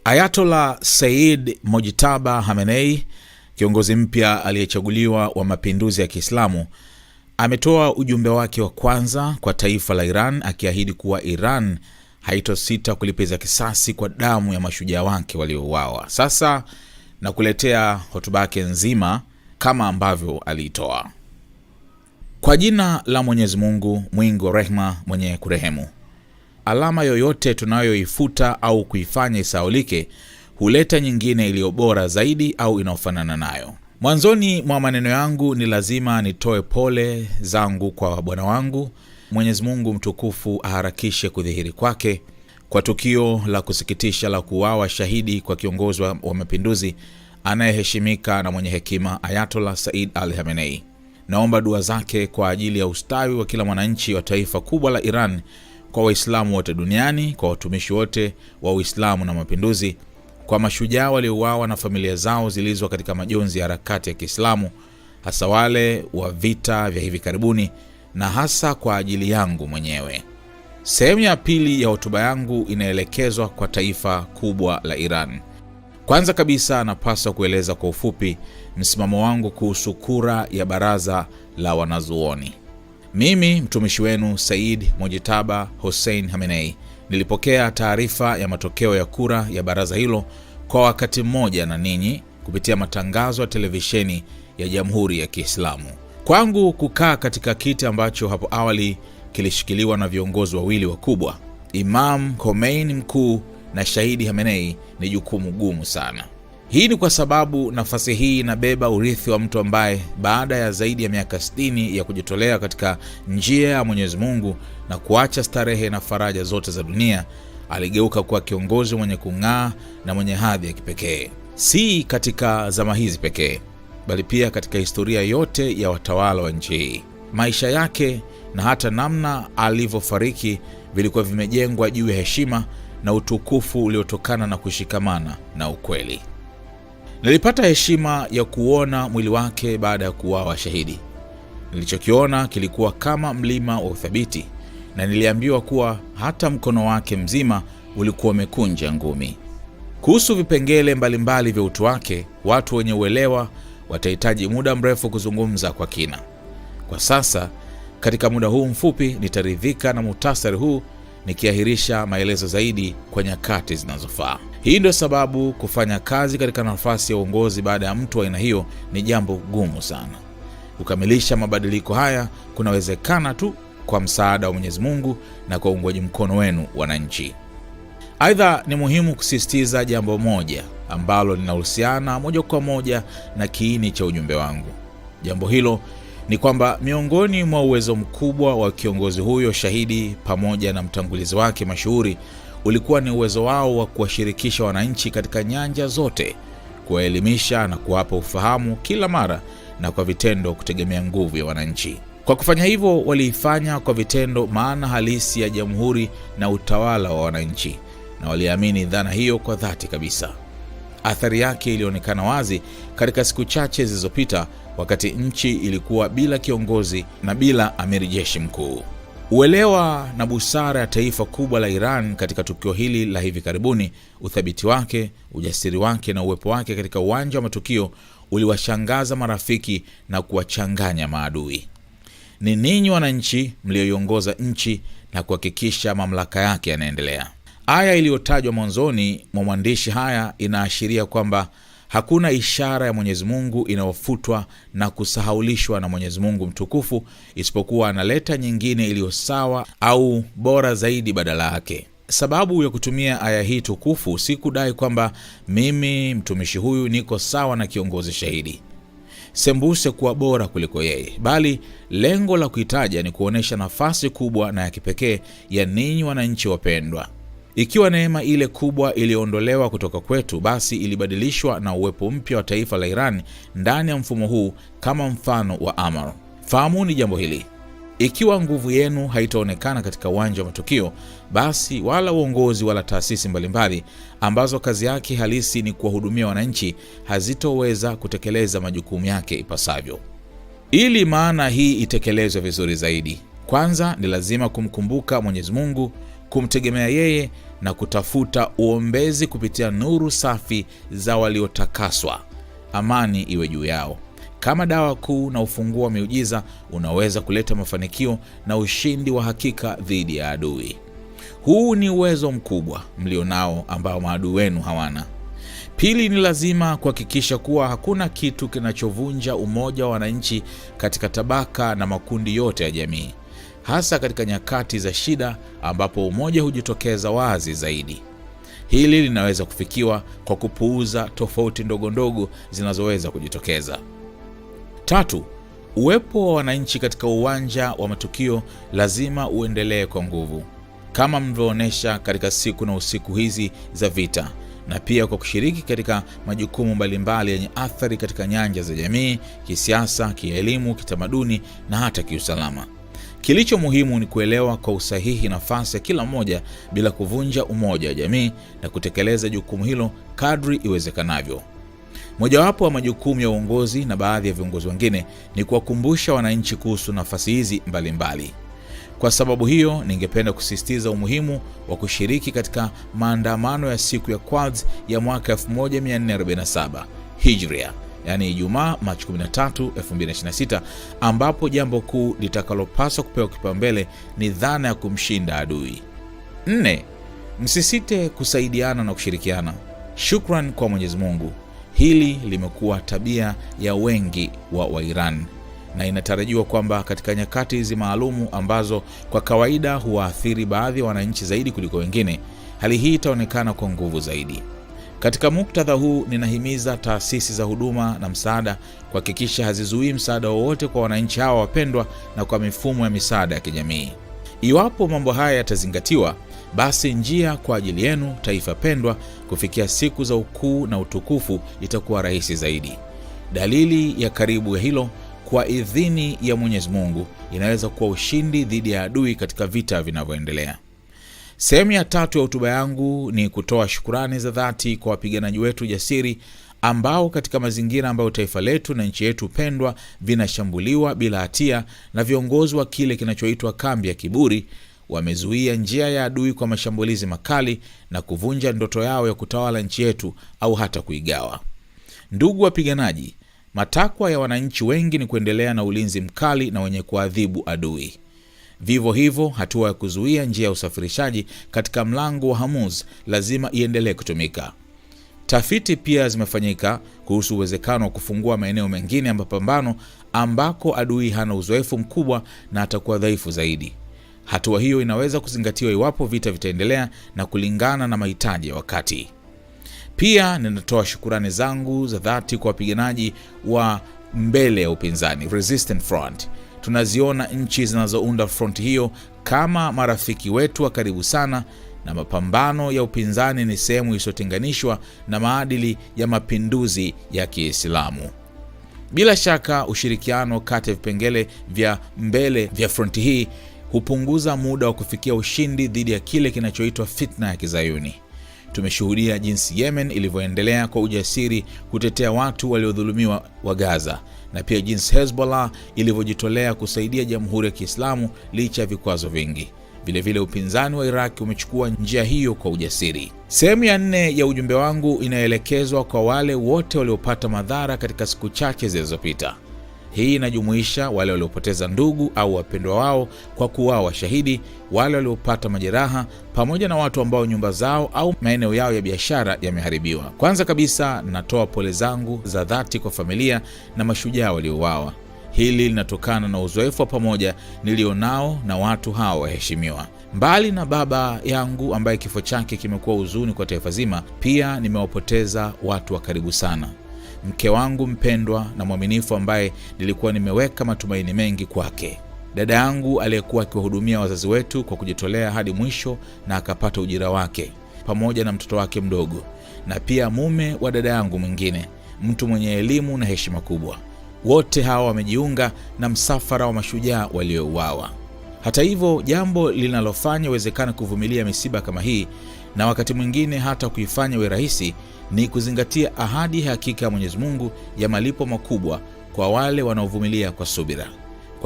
Ayatollah Said Mojtaba Khamenei, kiongozi mpya aliyechaguliwa wa mapinduzi ya Kiislamu, ametoa ujumbe wake wa kwanza kwa taifa la Iran, akiahidi kuwa Iran haitosita kulipiza kisasi kwa damu ya mashujaa wake waliouawa. Sasa na kuletea hotuba yake nzima kama ambavyo aliitoa. Kwa jina la Mwenyezi Mungu, mwingi wa rehema, mwenye kurehemu. Alama yoyote tunayoifuta au kuifanya isaulike huleta nyingine iliyo bora zaidi au inaofanana nayo. Mwanzoni mwa maneno yangu ni lazima nitoe pole zangu kwa bwana wangu. Mwenyezi Mungu mtukufu aharakishe kudhihiri kwake kwa tukio la kusikitisha la kuuawa shahidi kwa kiongozi wa mapinduzi anayeheshimika na mwenye hekima, Ayatollah Said Ali Khamenei. Naomba dua zake kwa ajili ya ustawi wa kila mwananchi wa taifa kubwa la Iran, kwa Waislamu wote duniani, kwa watumishi wote wa Uislamu na mapinduzi, kwa mashujaa waliouawa na familia zao zilizo katika majonzi ya harakati ya Kiislamu, hasa wale wa vita vya hivi karibuni, na hasa kwa ajili yangu mwenyewe. Sehemu ya pili ya hotuba yangu inaelekezwa kwa taifa kubwa la Iran. Kwanza kabisa napaswa kueleza kwa ufupi msimamo wangu kuhusu kura ya baraza la wanazuoni. Mimi mtumishi wenu Said Mojtaba Hossein Khamenei nilipokea taarifa ya matokeo ya kura ya baraza hilo kwa wakati mmoja na ninyi kupitia matangazo ya televisheni ya Jamhuri ya Kiislamu. Kwangu kukaa katika kiti ambacho hapo awali kilishikiliwa na viongozi wawili wakubwa, Imam Khomeini mkuu na Shahidi Khamenei, ni jukumu gumu sana. Hii ni kwa sababu nafasi hii inabeba urithi wa mtu ambaye baada ya zaidi ya miaka 60 ya kujitolea katika njia ya Mwenyezi Mungu na kuacha starehe na faraja zote za dunia, aligeuka kuwa kiongozi mwenye kung'aa na mwenye hadhi ya kipekee. Si katika zama hizi pekee, bali pia katika historia yote ya watawala wa nchi hii. Maisha yake na hata namna alivyofariki vilikuwa vimejengwa juu ya heshima na utukufu uliotokana na kushikamana na ukweli. Nilipata heshima ya kuona mwili wake baada ya kuuawa shahidi. Nilichokiona kilikuwa kama mlima wa uthabiti, na niliambiwa kuwa hata mkono wake mzima ulikuwa umekunja ngumi. Kuhusu vipengele mbalimbali vya utu wake, watu wenye uelewa watahitaji muda mrefu kuzungumza kwa kina. Kwa sasa, katika muda huu mfupi, nitaridhika na muhtasari huu, nikiahirisha maelezo zaidi kwa nyakati zinazofaa. Hii ndio sababu kufanya kazi katika nafasi ya uongozi baada ya mtu wa aina hiyo ni jambo gumu sana. Kukamilisha mabadiliko haya kunawezekana tu kwa msaada wa Mwenyezi Mungu na kwa uungwaji mkono wenu wananchi. Aidha, ni muhimu kusisitiza jambo moja ambalo linahusiana moja kwa moja na kiini cha ujumbe wangu. Jambo hilo ni kwamba miongoni mwa uwezo mkubwa wa kiongozi huyo shahidi pamoja na mtangulizi wake mashuhuri ulikuwa ni uwezo wao wa kuwashirikisha wananchi katika nyanja zote, kuwaelimisha na kuwapa ufahamu kila mara, na kwa vitendo kutegemea nguvu ya wananchi. Kwa kufanya hivyo, waliifanya kwa vitendo maana halisi ya jamhuri na utawala wa wananchi, na waliamini dhana hiyo kwa dhati kabisa. Athari yake ilionekana wazi katika siku chache zilizopita, wakati nchi ilikuwa bila kiongozi na bila amiri jeshi mkuu. Uelewa na busara ya taifa kubwa la Iran katika tukio hili la hivi karibuni, uthabiti wake, ujasiri wake na uwepo wake katika uwanja wa matukio uliwashangaza marafiki na kuwachanganya maadui. Ni ninyi wananchi mlioiongoza nchi na kuhakikisha mamlaka yake yanaendelea. Aya iliyotajwa mwanzoni mwa mwandishi haya inaashiria kwamba hakuna ishara ya Mwenyezi Mungu inayofutwa na kusahaulishwa na Mwenyezi Mungu mtukufu, isipokuwa analeta nyingine iliyo sawa au bora zaidi badala yake. Sababu ya kutumia aya hii tukufu si kudai kwamba mimi mtumishi huyu niko sawa na kiongozi shahidi, sembuse kuwa bora kuliko yeye, bali lengo la kuitaja ni kuonesha nafasi kubwa na ya kipekee ya ninyi wananchi wapendwa. Ikiwa neema ile kubwa iliondolewa kutoka kwetu, basi ilibadilishwa na uwepo mpya wa taifa la Iran ndani ya mfumo huu kama mfano wa amr. Fahamuni jambo hili: ikiwa nguvu yenu haitaonekana katika uwanja wa matukio, basi wala uongozi wala taasisi mbalimbali ambazo kazi yake halisi ni kuwahudumia wananchi hazitoweza kutekeleza majukumu yake ipasavyo. Ili maana hii itekelezwe vizuri zaidi, kwanza ni lazima kumkumbuka Mwenyezi Mungu kumtegemea yeye na kutafuta uombezi kupitia nuru safi za waliotakaswa. Amani iwe juu yao. Kama dawa kuu na ufunguo wa miujiza, unaweza kuleta mafanikio na ushindi wa hakika dhidi ya adui. Huu ni uwezo mkubwa mlionao ambao maadui wenu hawana. Pili, ni lazima kuhakikisha kuwa hakuna kitu kinachovunja umoja wa wananchi katika tabaka na makundi yote ya jamii, hasa katika nyakati za shida ambapo umoja hujitokeza wazi zaidi. Hili linaweza kufikiwa kwa kupuuza tofauti ndogo ndogo zinazoweza kujitokeza. Tatu, uwepo wa wananchi katika uwanja wa matukio lazima uendelee kwa nguvu, kama mlivyoonyesha katika siku na usiku hizi za vita, na pia kwa kushiriki katika majukumu mbalimbali yenye athari katika nyanja za jamii, kisiasa, kielimu, kitamaduni na hata kiusalama. Kilicho muhimu ni kuelewa kwa usahihi nafasi ya kila mmoja bila kuvunja umoja wa jamii na kutekeleza jukumu hilo kadri iwezekanavyo. Mojawapo wa majukumu ya uongozi na baadhi ya viongozi wengine ni kuwakumbusha wananchi kuhusu nafasi hizi mbalimbali. Kwa sababu hiyo, ningependa kusisitiza umuhimu wa kushiriki katika maandamano ya siku ya Quds ya mwaka 1447 Hijria, yani Ijumaa Machi 13, 2026, ambapo jambo kuu litakalopaswa kupewa kipaumbele ni dhana ya kumshinda adui. 4. Msisite kusaidiana na kushirikiana. Shukran kwa Mwenyezi Mungu, hili limekuwa tabia ya wengi wa Iran, na inatarajiwa kwamba katika nyakati hizi maalumu ambazo kwa kawaida huwaathiri baadhi ya wananchi zaidi kuliko wengine, hali hii itaonekana kwa nguvu zaidi. Katika muktadha huu, ninahimiza taasisi za huduma na msaada kuhakikisha hazizuii msaada wowote kwa wananchi hawa wapendwa na kwa mifumo ya misaada ya kijamii. Iwapo mambo haya yatazingatiwa, basi njia kwa ajili yenu taifa pendwa kufikia siku za ukuu na utukufu itakuwa rahisi zaidi. Dalili ya karibu ya hilo, kwa idhini ya Mwenyezi Mungu, inaweza kuwa ushindi dhidi ya adui katika vita vinavyoendelea. Sehemu ya 3 ya hotuba yangu ni kutoa shukrani za dhati kwa wapiganaji wetu jasiri ambao katika mazingira ambayo taifa letu na nchi yetu pendwa vinashambuliwa bila hatia na viongozi wa kile kinachoitwa kambi ya kiburi, wamezuia njia ya adui kwa mashambulizi makali na kuvunja ndoto yao ya kutawala nchi yetu au hata kuigawa. Ndugu wapiganaji, matakwa ya wananchi wengi ni kuendelea na ulinzi mkali na wenye kuadhibu adui. Vivyo hivyo, hatua ya kuzuia njia ya usafirishaji katika mlango wa Hormuz lazima iendelee kutumika. Tafiti pia zimefanyika kuhusu uwezekano wa kufungua maeneo mengine ya mapambano ambako adui hana uzoefu mkubwa na atakuwa dhaifu zaidi. Hatua hiyo inaweza kuzingatiwa iwapo vita vitaendelea na kulingana na mahitaji ya wakati. Pia ninatoa shukurani zangu za dhati kwa wapiganaji wa mbele ya upinzani, Resistance Front. Tunaziona nchi zinazounda front hiyo kama marafiki wetu wa karibu sana, na mapambano ya upinzani ni sehemu isiyotenganishwa na maadili ya mapinduzi ya Kiislamu. Bila shaka, ushirikiano kati ya vipengele vya mbele vya front hii hupunguza muda wa kufikia ushindi dhidi ya kile kinachoitwa fitna ya Kizayuni. Tumeshuhudia jinsi Yemen ilivyoendelea kwa ujasiri kutetea watu waliodhulumiwa wa Gaza, na pia jinsi Hezbollah ilivyojitolea kusaidia Jamhuri ya Kiislamu licha ya vikwazo vingi. Vilevile upinzani wa Iraq umechukua njia hiyo kwa ujasiri. Sehemu ya 4 ya ujumbe wangu inaelekezwa kwa wale wote waliopata madhara katika siku chache zilizopita. Hii inajumuisha wale waliopoteza ndugu au wapendwa wao kwa kuuawa shahidi, wale waliopata majeraha, pamoja na watu ambao nyumba zao au maeneo yao ya biashara yameharibiwa. Kwanza kabisa, natoa pole zangu za dhati kwa familia na mashujaa waliouawa. Hili linatokana na uzoefu wa pamoja nilionao na watu hao waheshimiwa. Mbali na baba yangu ambaye kifo chake kimekuwa huzuni kwa taifa zima, pia nimewapoteza watu wa karibu sana. Mke wangu mpendwa na mwaminifu ambaye nilikuwa nimeweka matumaini mengi kwake. Dada yangu aliyekuwa akiwahudumia wazazi wetu kwa kujitolea hadi mwisho na akapata ujira wake, pamoja na mtoto wake mdogo. Na pia mume wa dada yangu mwingine, mtu mwenye elimu na heshima kubwa. Wote hawa wamejiunga na msafara wa mashujaa waliouawa. Hata hivyo, jambo linalofanya uwezekana kuvumilia misiba kama hii na wakati mwingine hata kuifanya iwe rahisi ni kuzingatia ahadi hakika ya Mwenyezi Mungu ya malipo makubwa kwa wale wanaovumilia kwa subira.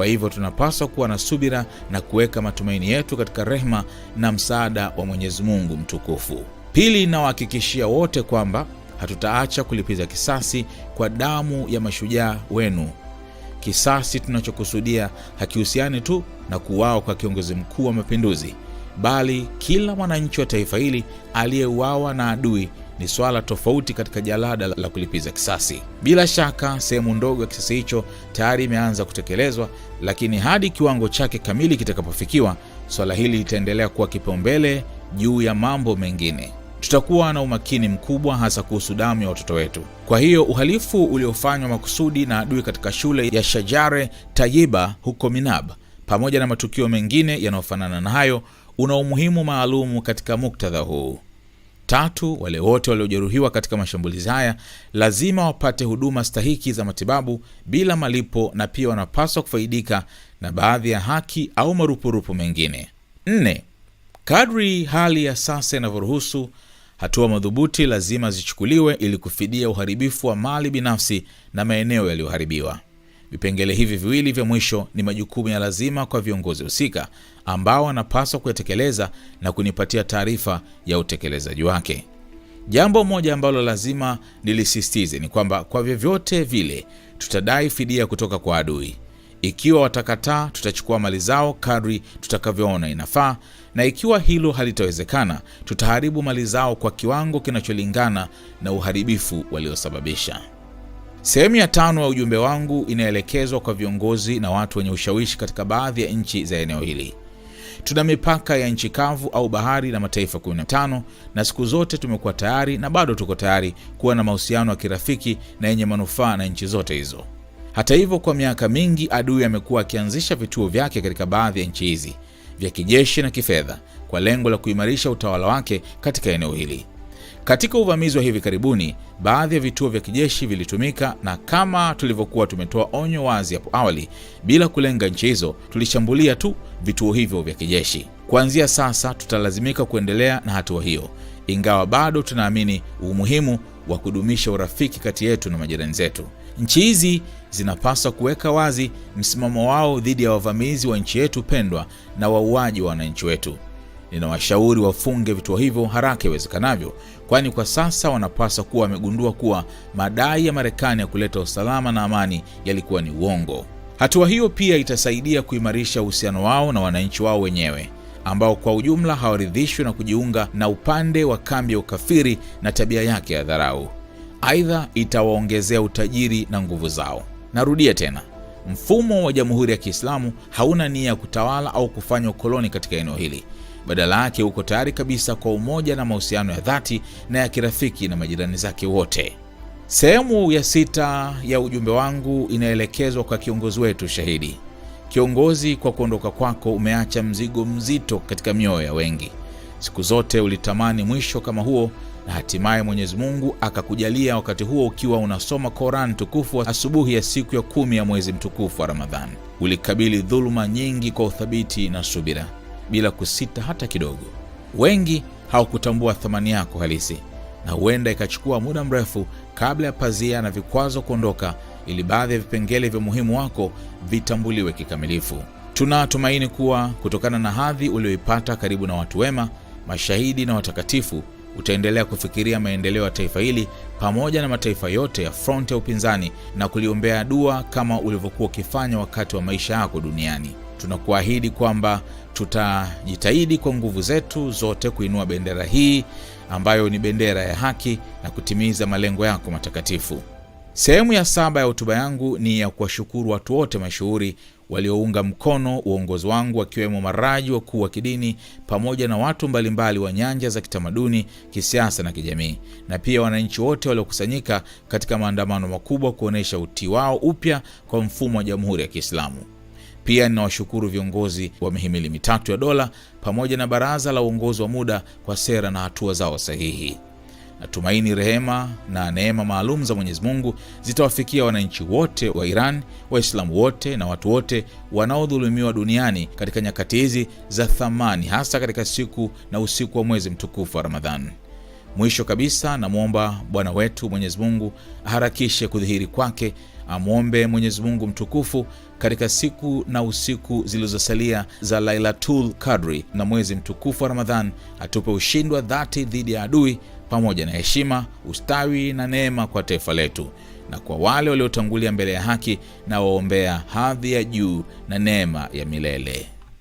Kwa hivyo tunapaswa kuwa na subira na kuweka matumaini yetu katika rehema na msaada wa Mwenyezi Mungu mtukufu. Pili, nawahakikishia wote kwamba hatutaacha kulipiza kisasi kwa damu ya mashujaa wenu. Kisasi tunachokusudia hakihusiani tu na kuuawa kwa kiongozi mkuu wa mapinduzi, bali kila mwananchi wa taifa hili aliyeuawa na adui ni swala tofauti katika jalada la kulipiza kisasi. Bila shaka sehemu ndogo ya kisasi hicho tayari imeanza kutekelezwa, lakini hadi kiwango chake kamili kitakapofikiwa, swala hili litaendelea kuwa kipaumbele juu ya mambo mengine. Tutakuwa na umakini mkubwa hasa kuhusu damu ya watoto wetu. Kwa hiyo uhalifu uliofanywa makusudi na adui katika shule ya Shajare Tayyiba huko Minab, pamoja na matukio mengine yanayofanana na hayo, una umuhimu maalumu katika muktadha huu. Tatu, wale wote waliojeruhiwa katika mashambulizi haya lazima wapate huduma stahiki za matibabu bila malipo, na pia wanapaswa kufaidika na baadhi ya haki au marupurupu mengine. 4. Kadri hali ya sasa inavyoruhusu, hatua madhubuti lazima zichukuliwe ili kufidia uharibifu wa mali binafsi na maeneo yaliyoharibiwa. Vipengele hivi viwili vya mwisho ni majukumu ya lazima kwa viongozi husika ambao wanapaswa kuyatekeleza na kunipatia taarifa ya utekelezaji wake. Jambo moja ambalo lazima nilisisitize ni kwamba kwa vyovyote vile tutadai fidia kutoka kwa adui. Ikiwa watakataa, tutachukua mali zao kadri tutakavyoona inafaa, na ikiwa hilo halitawezekana, tutaharibu mali zao kwa kiwango kinacholingana na uharibifu waliosababisha. Sehemu ya 5 ya ujumbe wangu inaelekezwa kwa viongozi na watu wenye ushawishi katika baadhi ya nchi za eneo hili. Tuna mipaka ya nchi kavu au bahari na mataifa 15, na siku zote tumekuwa tayari na bado tuko tayari kuwa na mahusiano ya kirafiki na yenye manufaa na nchi zote hizo. Hata hivyo, kwa miaka mingi adui amekuwa akianzisha vituo vyake katika baadhi ya nchi hizi vya kijeshi na kifedha kwa lengo la kuimarisha utawala wake katika eneo hili. Katika uvamizi wa hivi karibuni, baadhi ya vituo vya kijeshi vilitumika, na kama tulivyokuwa tumetoa onyo wazi hapo awali, bila kulenga nchi hizo, tulishambulia tu vituo hivyo vya kijeshi. Kuanzia sasa tutalazimika kuendelea na hatua hiyo, ingawa bado tunaamini umuhimu wa kudumisha urafiki kati yetu na majirani zetu. Nchi hizi zinapaswa kuweka wazi msimamo wao dhidi ya wavamizi wa nchi yetu pendwa na wauaji wa wananchi wetu. Ninawashauri wafunge vituo hivyo haraka iwezekanavyo, kwani kwa sasa wanapaswa kuwa wamegundua kuwa madai ya Marekani ya kuleta usalama na amani yalikuwa ni uongo. Hatua hiyo pia itasaidia kuimarisha uhusiano wao na wananchi wao wenyewe, ambao kwa ujumla hawaridhishwi na kujiunga na upande wa kambi ya ukafiri na tabia yake ya dharau. Aidha, itawaongezea utajiri na nguvu zao. Narudia tena, mfumo wa Jamhuri ya Kiislamu hauna nia ya kutawala au kufanya ukoloni katika eneo hili. Badala yake uko tayari kabisa kwa umoja na mahusiano ya dhati na ya kirafiki na majirani zake wote. Sehemu ya 6 ya ujumbe wangu inaelekezwa kwa kiongozi wetu shahidi. Kiongozi, kwa kuondoka kwako umeacha mzigo mzito katika mioyo ya wengi. Siku zote ulitamani mwisho kama huo, na hatimaye Mwenyezi Mungu akakujalia wakati huo ukiwa unasoma Qur'an tukufu asubuhi ya siku ya 10 ya mwezi mtukufu wa Ramadhani. Ulikabili dhuluma nyingi kwa uthabiti na subira, bila kusita hata kidogo. Wengi hawakutambua thamani yako halisi, na huenda ikachukua muda mrefu kabla ya pazia na vikwazo kuondoka, ili baadhi ya vipengele vya muhimu wako vitambuliwe kikamilifu. Tunatumaini kuwa kutokana na hadhi ulioipata karibu na watu wema, mashahidi na watakatifu, utaendelea kufikiria maendeleo ya taifa hili pamoja na mataifa yote ya front ya upinzani na kuliombea dua kama ulivyokuwa ukifanya wakati wa maisha yako duniani. Tunakuahidi kwamba tutajitahidi kwa nguvu zetu zote kuinua bendera hii ambayo ni bendera ya haki na kutimiza malengo yako matakatifu. Sehemu ya 7 ya hotuba yangu ni ya kuwashukuru watu wote mashuhuri waliounga mkono uongozi wangu, wakiwemo maraji wakuu wa kidini pamoja na watu mbalimbali wa nyanja za kitamaduni, kisiasa na kijamii, na pia wananchi wote waliokusanyika katika maandamano makubwa kuonesha utii wao upya kwa mfumo wa Jamhuri ya Kiislamu. Pia ninawashukuru viongozi wa mihimili mitatu ya dola pamoja na baraza la uongozi wa muda kwa sera na hatua zao sahihi. Natumaini rehema na neema maalum za Mwenyezi Mungu zitawafikia wananchi wote wa Iran, Waislamu wote na watu wote wanaodhulumiwa duniani katika nyakati hizi za thamani, hasa katika siku na usiku wa mwezi mtukufu wa Ramadhani. Mwisho kabisa, namwomba Bwana wetu Mwenyezi Mungu aharakishe kudhihiri kwake. Amwombe Mwenyezi Mungu mtukufu katika siku na usiku zilizosalia za Lailatul Qadri na mwezi mtukufu wa Ramadhan atupe ushindi wa dhati dhidi ya adui, pamoja na heshima, ustawi na neema kwa taifa letu. Na kwa wale waliotangulia mbele ya haki, na waombea hadhi ya juu na neema ya milele.